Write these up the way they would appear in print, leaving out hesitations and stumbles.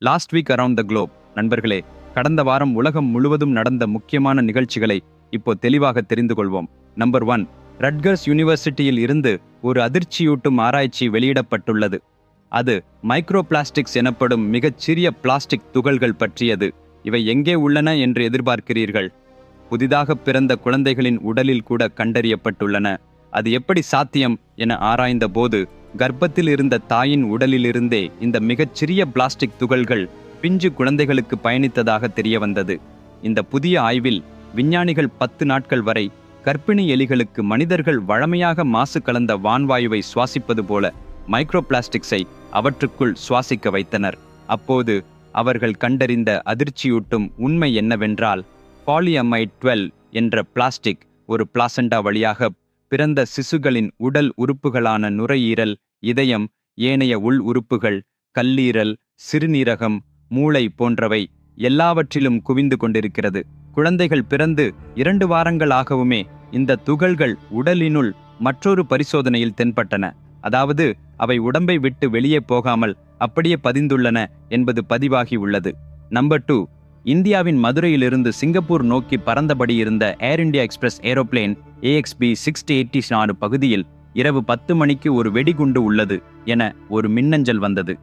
Last week around the Globe. நண்பர்களே, கடந்த வாரம் உலகம் முழுவதும் நடந்த முக்கியமான நிகழ்ச்சிகளை இப்போ தெளிவாக தெரிந்து கொள்வோம். நம்பர் 1, ரட்கர்ஸ் யூனிவர்சிட்டியில் இருந்து ஒரு அதிர்ச்சியூட்டும் ஆராய்ச்சி வெளியிடப்பட்டுள்ளது. அது மைக்ரோ பிளாஸ்டிக்ஸ் எனப்படும் மிகச் சிறிய பிளாஸ்டிக் துகள்கள் பற்றியது. இவை எங்கே உள்ளன என்று எதிர்பார்க்கிறீர்கள்? புதிதாக பிறந்த குழந்தைகளின் உடலில் கூட கண்டறியப்பட்டுள்ளன. அது எப்படி சாத்தியம் என ஆராய்ந்த போது, கர்ப்பத்தில் இருந்த தாயின் உடலிலிருந்தே இந்த மிகச்சிறிய பிளாஸ்டிக் துகள்கள் பிஞ்சு குழந்தைகளுக்கு பயணித்ததாக தெரிய வந்தது. இந்த புதிய ஆய்வில் விஞ்ஞானிகள் 10 நாட்கள் வரை கர்ப்பிணி எலிகளுக்கு மனிதர்கள் வழமையாக மாசு கலந்த வான்வாயுவை சுவாசிப்பது போல மைக்ரோ பிளாஸ்டிக்ஸை அவற்றுக்குள் சுவாசிக்க வைத்தனர். அப்போது அவர்கள் கண்டறிந்த அதிர்ச்சியூட்டும் உண்மை என்னவென்றால், பாலியமைட் 12 என்ற பிளாஸ்டிக் ஒரு பிளாசண்டா வழியாக பிறந்த சிசுகளின் உடல் உறுப்புகளான நுரையீரல், இதயம், ஏனைய உள் உறுப்புகள், கல்லீரல், சிறுநீரகம், மூளை போன்றவை எல்லாவற்றிலும் குவிந்து கொண்டிருக்கிறது. குழந்தைகள் பிறந்து 2 வாரங்கள் ஆகவுமே இந்த துகள்கள் உடலினுள் மற்றொரு பரிசோதனையில் தென்பட்டன. அதாவது அவை உடம்பை விட்டு வெளியே போகாமல் அப்படியே பதிந்துள்ளன என்பது பதிவாகி உள்ளது. நம்பர் 2, இந்தியாவின் மதுரையிலிருந்து சிங்கப்பூர் நோக்கி பறந்தபடி இருந்த ஏர் இந்தியா எக்ஸ்பிரஸ் ஏரோப்ளேன் AXB 6086 பகுதியில் இரவு 10 மணிக்கு ஒரு வெடிகுண்டு உள்ளது என ஒரு மின்னஞ்சல் வந்தது.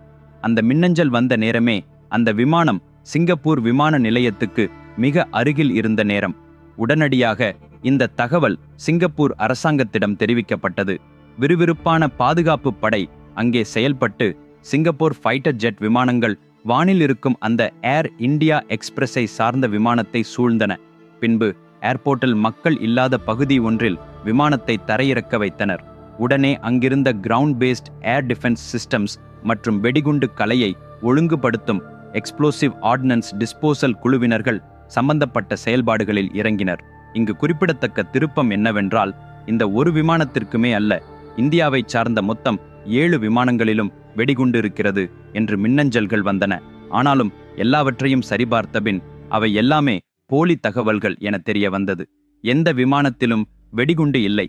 அந்த மின்னஞ்சல் வந்த நேரமே அந்த விமானம் சிங்கப்பூர் விமான நிலையத்துக்கு மிக அருகில் இருந்த நேரம். உடனடியாக இந்த தகவல் சிங்கப்பூர் அரசாங்கத்திடம் தெரிவிக்கப்பட்டது. விறுவிறுப்பான பாதுகாப்பு படை அங்கே செயல்பட்டு சிங்கப்பூர் ஃபைட்டர் ஜெட் விமானங்கள் வானில் இருக்கும் அந்த ஏர் இந்தியா எக்ஸ்பிரஸை சார்ந்த விமானத்தை சூழ்ந்தன. பின்பு ஏர்போர்ட்டில் மக்கள் இல்லாத பகுதி ஒன்றில் விமானத்தை தரையிறக்க வைத்தனர். உடனே அங்கிருந்த ground based air defence systems மற்றும் வெடிகுண்டு கலையை ஒழுங்குபடுத்தும் எக்ஸ்ப்ளோசிவ் ஆர்டினன்ஸ் டிஸ்போசல் குழுவினர்கள் சம்பந்தப்பட்ட செயல்பாடுகளில் இறங்கினர். இங்கு குறிப்பிடத்தக்க திருப்பம் என்னவென்றால், இந்த ஒரு விமானத்திற்குமே அல்ல, இந்தியாவை சார்ந்த மொத்தம் 7 விமானங்களிலும் வெடிகுண்டு இருக்கிறது என்று மின்னஞ்சல்கள் வந்தன. ஆனாலும் எல்லாவற்றையும் சரிபார்த்தபின் அவை எல்லாமே போலி தகவல்கள் என தெரிய வந்தது. எந்த விமானத்திலும் வெடிகுண்டு இல்லை.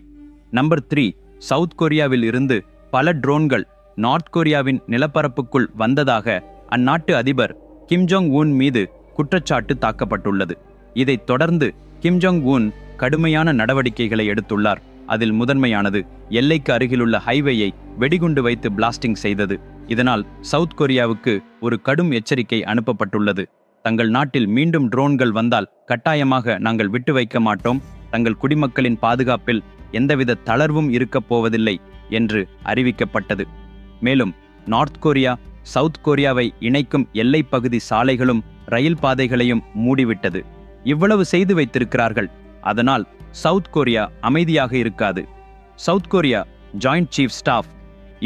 நம்பர் 3, சவுத் கொரியாவில் இருந்து பல ட்ரோன்கள் நார்த் கொரியாவின் நிலப்பரப்புக்குள் வந்ததாக அந்நாட்டு அதிபர் கிம் ஜோங் உன் மீது குற்றச்சாட்டு தாக்கப்பட்டுள்ளது. இதைத் தொடர்ந்து கிம் ஜோங் உன் கடுமையான நடவடிக்கைகளை எடுத்துள்ளார். அதில் முதன்மையானது எல்லைக்கு அருகிலுள்ள ஹைவேயை வெடிகுண்டு வைத்து பிளாஸ்டிங் செய்தது. இதனால் சவுத் கொரியாவுக்கு ஒரு கடும் எச்சரிக்கை அனுப்பப்பட்டுள்ளது. தங்கள் நாட்டில் மீண்டும் ட்ரோன்கள் வந்தால் கட்டாயமாக நாங்கள் விட்டு வைக்க மாட்டோம், தங்கள் குடிமக்களின் பாதுகாப்பில் எந்தவித தளர்வும் இருக்கப் போவதில்லை என்று அறிவிக்கப்பட்டது. மேலும் நார்த் கொரியா சவுத் கொரியாவை இணைக்கும் எல்லை பகுதி சாலைகளும் ரயில் பாதைகளையும் மூடிவிட்டது. இவ்வளவு செய்து வைத்திருக்கிறார்கள். அதனால் சவுத் கொரியா அமைதியாக இருக்காது. South Korea joint chief staff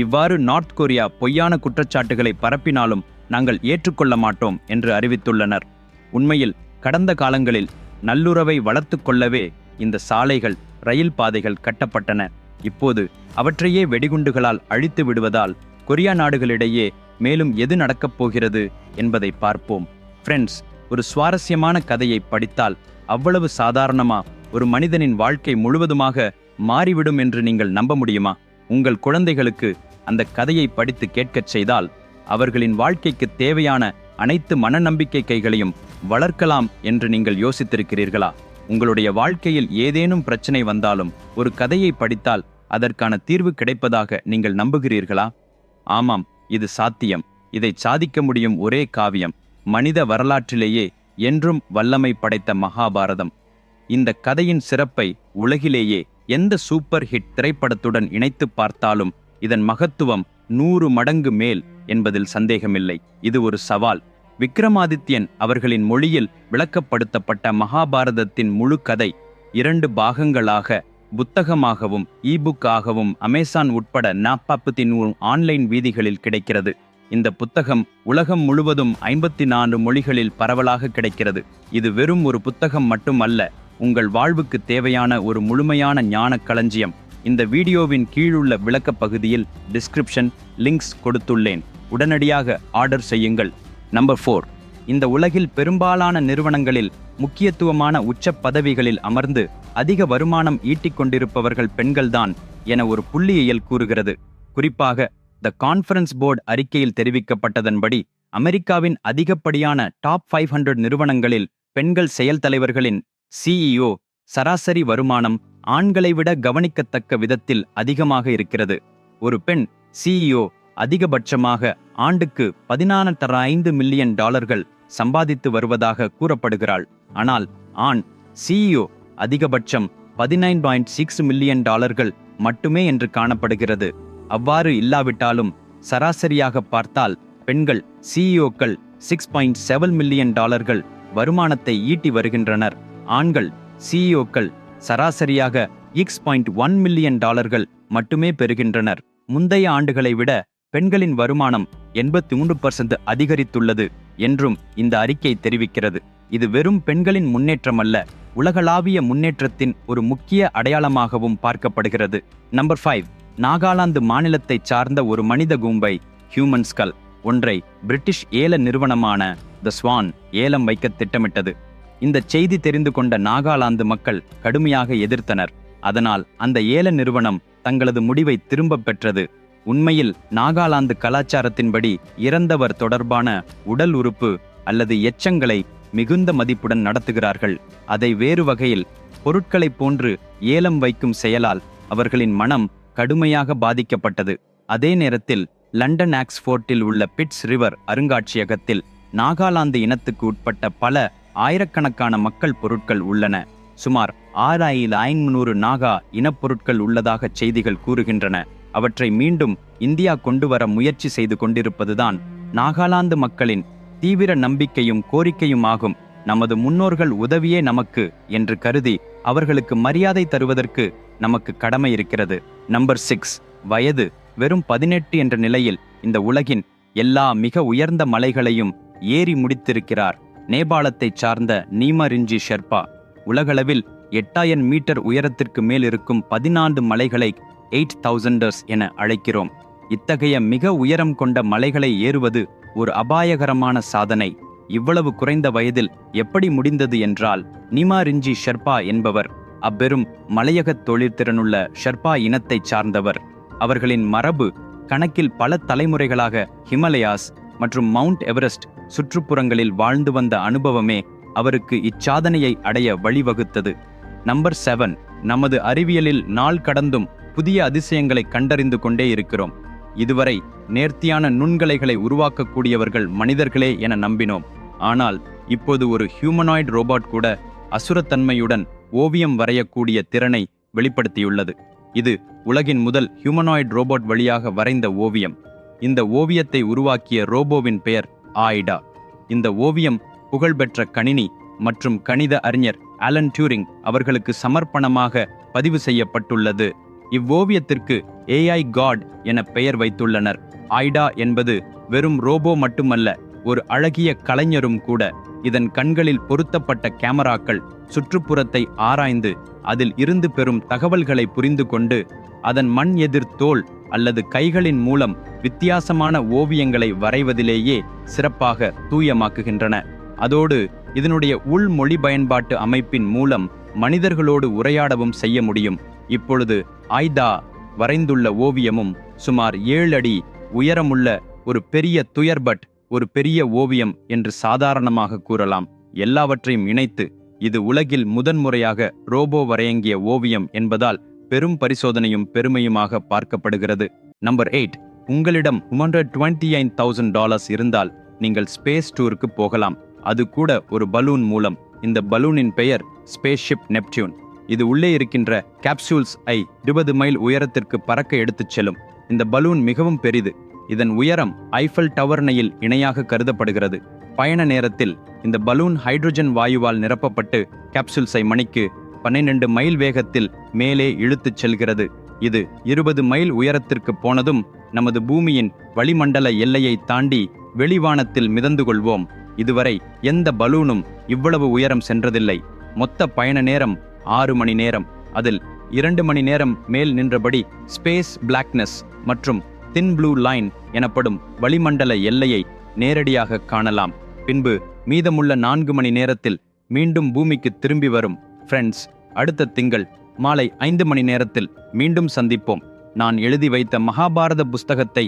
இவ்வாறு நார்த் கொரியா பொய்யான குற்றச்சாட்டுகளை பரப்பினாலும் நாங்கள் ஏற்றுக்கொள்ள மாட்டோம் என்று அறிவித்துள்ளனர். உண்மையில் கடந்த காலங்களில் நல்லுறவை வளர்த்து கொள்ளவே இந்த சாலைகள், ரயில் பாதைகள் கட்டப்பட்டன. இப்போது அவற்றையே வெடிகுண்டுகளால் அழித்து விடுவதால் கொரியா நாடுகளிடையே மேலும் எது நடக்கப் போகிறது என்பதை பார்ப்போம். ஃப்ரெண்ட்ஸ், ஒரு சுவாரஸ்யமான கதையை படித்தால் அவ்வளவு சாதாரணமா ஒரு மனிதனின் வாழ்க்கை முழுவதுமாக மாறிவிடும் என்று நீங்கள் நம்ப முடியுமா? உங்கள் குழந்தைகளுக்கு அந்த கதையை படித்து கேட்கச் செய்தால் அவர்களின் வாழ்க்கைக்கு தேவையான அனைத்து மனநம்பிக்கைகளையும் வளர்க்கலாம் என்று நீங்கள் யோசித்திருக்கிறீர்களா? உங்களுடைய வாழ்க்கையில் ஏதேனும் பிரச்சனை வந்தாலும் ஒரு கதையை படித்தால் அதற்கான தீர்வு கிடைப்பதாக நீங்கள் நம்புகிறீர்களா? ஆமாம், இது சாத்தியம். இதை சாதிக்க முடியும் ஒரே காவியம் மனித வரலாற்றிலேயே என்றும் வல்லமை படைத்த மகாபாரதம். இந்த கதையின் சிறப்பை உலகிலேயே எந்த சூப்பர் ஹிட் திரைப்படத்துடன் இணைத்து பார்த்தாலும் இதன் மகத்துவம் 100 மடங்கு மேல் என்பதில் சந்தேகமில்லை. இது ஒரு சவால். விக்ரமாதித்யன் அவர்களின் மொழியில் விளக்கப்படுத்தப்பட்ட மகாபாரதத்தின் முழு கதை 2 பாகங்களாக புத்தகமாகவும் இபுக்காகவும் அமேசான் உட்பட 43 ஆன்லைன் வீதிகளில் கிடைக்கிறது. இந்த புத்தகம் உலகம் முழுவதும் 54 மொழிகளில் பரவலாக கிடைக்கிறது. இது வெறும் ஒரு புத்தகம் மட்டுமல்ல, உங்கள் வாழ்வுக்கு தேவையான ஒரு முழுமையான ஞான களஞ்சியம். இந்த வீடியோவின் கீழுள்ள விளக்க பகுதியில் டிஸ்கிரிப்ஷன் லிங்க்ஸ் கொடுத்துள்ளேன். உடனடியாக ஆர்டர் செய்யுங்கள். நம்பர் 4, இந்த உலகில் பெரும்பாலான நிறுவனங்களில் முக்கியத்துவமான உச்ச பதவிகளில் அமர்ந்து அதிக வருமானம் ஈட்டிக் கொண்டிருப்பவர்கள் பெண்கள்தான் என ஒரு புள்ளியியல் கூறுகிறது. குறிப்பாக த கான்ஃபரன்ஸ் போர்டு அறிக்கையில் தெரிவிக்கப்பட்டதன்படி அமெரிக்காவின் அதிகப்படியான டாப் 500 நிறுவனங்களில் பெண்கள் செயல் தலைவர்களின் CEO சராசரி வருமானம் ஆண்களை விட கவனிக்கத்தக்க விதத்தில் அதிகமாக இருக்கிறது. ஒரு பெண் CEO அதிகபட்சமாக ஆண்டுக்கு 14.5 மில்லியன் டாலர்கள் சம்பாதித்து வருவதாக கூறப்படுகிறாள். ஆனால் ஆண் CEO அதிகபட்சம் 19.6 மில்லியன் டாலர்கள் மட்டுமே என்று காணப்படுகிறது. அவ்வாறு இல்லாவிட்டாலும் சராசரியாக பார்த்தால் பெண்கள் CEOக்கள் 6.7 மில்லியன் டாலர்கள் வருமானத்தை ஈட்டி வருகின்றனர். ஆண்கள் CEOக்கள் சராசரியாக 6.1 மில்லியன் டாலர்கள் மட்டுமே பெறுகின்றனர். முந்தைய ஆண்டுகளை விட பெண்களின் வருமானம் 83% அதிகரித்துள்ளது என்றும் இந்த அறிக்கை தெரிவிக்கிறது. இது வெறும் பெண்களின் முன்னேற்றம் அல்ல, உலகளாவிய முன்னேற்றத்தின் ஒரு முக்கிய அடையாளமாகவும் பார்க்கப்படுகிறது. நம்பர் 5, நாகாலாந்து மாநிலத்தை சார்ந்த ஒரு மனித கூம்பை ஹியூமன் ஸ்கல் ஒன்றை பிரிட்டிஷ் ஏல நிறுவனமான த ஸ்வான் ஏலம் வைக்க திட்டமிட்டது. இந்த செய்தி தெரிந்து கொண்ட நாகாலாந்து மக்கள் கடுமையாக எதிர்த்தனர். அதனால் அந்த ஏல நிறுவனம் தங்களது முடிவை திரும்பப் பெற்றது. உண்மையில் நாகாலாந்து கலாச்சாரத்தின்படி இறந்தவர் தொடர்பான உடல் உறுப்பு அல்லது எச்சங்களை மிகுந்த மதிப்புடன் நடத்துகிறார்கள். அதை வேறு வகையில் பொருட்களைப் போன்று ஏலம் வைக்கும் செயலால் அவர்களின் மனம் கடுமையாக பாதிக்கப்பட்டது. அதே நேரத்தில் லண்டன் ஆக்ஸ்போர்ட்டில் உள்ள பிட்ஸ் ரிவர் அருங்காட்சியகத்தில் நாகாலாந்து இனத்துக்கு உட்பட்ட பல ஆயிரக்கணக்கான மக்கள் பொருட்கள் உள்ளன. சுமார் 6500 நாகா இனப்பொருட்கள் உள்ளதாக செய்திகள் கூறுகின்றன. அவற்றை மீண்டும் இந்தியா கொண்டு வர முயற்சி செய்து கொண்டிருப்பதுதான் நாகாலாந்து மக்களின் தீவிர நம்பிக்கையும் கோரிக்கையுமாகும். நமது முன்னோர்கள் உதவியே நமக்கு என்று கருதி அவர்களுக்கு மரியாதை தருவதற்கு நமக்கு கடமை இருக்கிறது. நம்பர் 6, வயது வெறும் 18 என்ற நிலையில் இந்த உலகின் எல்லா மிக உயர்ந்த மலைகளையும் ஏறி முடித்திருக்கிறார். நேபாளத்தைச் சார்ந்த நீமரிஞ்சி ஷெர்பா உலகளவில் 8000 மீட்டர் உயரத்திற்கு மேல் இருக்கும் 14 மலைகளை 8000ers என அழைக்கிறோம். இத்தகைய மிக உயரம் கொண்ட மலைகளை ஏறுவது ஒரு அபாயகரமான சாதனை. இவ்வளவு குறைந்த வயதில் எப்படி முடிந்தது என்றால், நீமரிஞ்சி ஷெர்பா என்பவர் அப்பெரும் மலையகத் தொழிற்திறனுள்ள ஷெர்பா இனத்தைச் சார்ந்தவர். அவர்களின் மரபு கணக்கில் பல தலைமுறைகளாக ஹிமாலயாஸ் மற்றும் மவுண்ட் எவரெஸ்ட் சுற்றுப்புறங்களில் வாழ்ந்து வந்த அனுபவமே அவருக்கு இச்சாதனையை அடைய வழிவகுத்தது. நம்பர் 7, நமது அறிவியலில் நாள் கடந்தும் புதிய அதிசயங்களை கண்டறிந்து கொண்டே இருக்கிறோம். இதுவரை நேர்த்தியான நுண்கலைகளை உருவாக்கக்கூடியவர்கள் மனிதர்களே என நம்பினோம். ஆனால் இப்போது ஒரு ஹியூமனாய்டு ரோபோட் கூட அசுரத்தன்மையுடன் ஓவியம் வரையக்கூடிய திறனை வெளிப்படுத்தியுள்ளது. இது உலகின் முதல் ஹியூமனாய்டு ரோபோட் வழியாக வரைந்த ஓவியம். இந்த ஓவியத்தை உருவாக்கிய ரோபோவின் பெயர் ஆய்டா. இந்த ஓவியம் புகழ்பெற்ற கணினி மற்றும் கணித அறிஞர் ஆலன் டியூரிங் அவர்களுக்கு சமர்ப்பணமாக பதிவு செய்யப்பட்டுள்ளது. இவ்வோவியத்திற்கு AI காட் என பெயர் வைத்துள்ளனர். ஆய்டா என்பது வெறும் ரோபோ மட்டுமல்ல, ஒரு அழகிய கலைஞரும் கூட. இதன் கண்களில் பொருத்தப்பட்ட கேமராக்கள் சுற்றுப்புறத்தை ஆராய்ந்து அதில் இருந்து பெறும் தகவல்களை புரிந்து கொண்டு அதன் மண் எதிர் தோல் அல்லது கைகளின் மூலம் வித்தியாசமான ஓவியங்களை வரைவதிலேயே சிறப்பாக தூயமாக்குகின்றன. அதோடு இதனுடைய உள் மொழி பயன்பாட்டு அமைப்பின் மூலம் மனிதர்களோடு உரையாடவும் செய்ய முடியும். இப்பொழுது ஆய்டா வரைந்துள்ள ஓவியமும் சுமார் 7 அடி உயரமுள்ள ஒரு பெரிய துயர்பட் ஒரு பெரிய ஓவியம் என்று சாதாரணமாக கூறலாம். எல்லாவற்றையும் இணைத்து இது உலகில் முதன்முறையாக ரோபோ வரையங்கிய ஓவியம் என்பதால் பெரும் பரிசோதனையும் பெருமையுமாக பார்க்கப்படுகிறது. நம்பர் 8, உங்களிடம் $125,000 இருந்தால் நீங்கள் ஸ்பேஸ் டூருக்கு போகலாம். அது கூட ஒரு பலூன் மூலம். இந்த பலூனின் பெயர் ஸ்பேஸ்ஷிப் நெப்டியூன். இது உள்ளே இருக்கின்ற கேப்சூல்ஸ் 20 மைல் உயரத்திற்கு பறக்க எடுத்துச் செல்லும். இந்த பலூன் மிகவும் பெரிது. இதன் உயரம் ஐஃபல் டவர்னையில் இணையாக கருதப்படுகிறது. பயண நேரத்தில் இந்த பலூன் ஹைட்ரஜன் வாயுவால் நிரப்பப்பட்டு கேப்சூல்ஸை மணிக்கு 12 மைல் வேகத்தில் மேலே இழுத்துச் செல்கிறது. இது 20 மைல் உயரத்திற்கு போனதும் நமது பூமியின் வளிமண்டல எல்லையை தாண்டி வெளிவானத்தில் மிதந்து கொள்வோம். இதுவரை எந்த பலூனும் இவ்வளவு உயரம் சென்றதில்லை. மொத்த பயண நேரம் 6 மணி நேரம். அதில் 2 மணி நேரம் மேல் நின்றபடி ஸ்பேஸ் பிளாக்னஸ் மற்றும் தின் ப்ளூ லைன் எனப்படும் வளிமண்டல எல்லையை நேரடியாக காணலாம். பின்பு மீதமுள்ள 4 மணி நேரத்தில் மீண்டும் பூமிக்கு திரும்பி வரும். ஃப்ரெண்ட்ஸ், அடுத்த திங்கள் மாலை 5 மணி நேரத்தில் மீண்டும் சந்திப்போம். நான் எழுதி வைத்த மகாபாரத புஸ்தகத்தை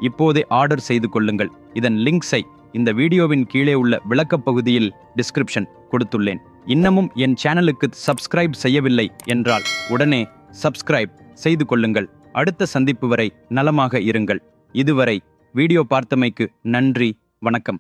இப்போதே ஆர்டர் செய்து கொள்ளுங்கள். இதன் லிங்க்ஸை இந்த வீடியோவின் கீழே உள்ள விளக்கப் பகுதியில் டிஸ்கிரிப்ஷன் கொடுத்துள்ளேன். இன்னமும் என் சேனலுக்கு சப்ஸ்கிரைப் செய்யவில்லை என்றால் உடனே சப்ஸ்கிரைப் செய்து கொள்ளுங்கள். அடுத்த சந்திப்பு வரை நலமாக இருங்கள். இதுவரை வீடியோ பார்த்தமைக்கு நன்றி. வணக்கம்.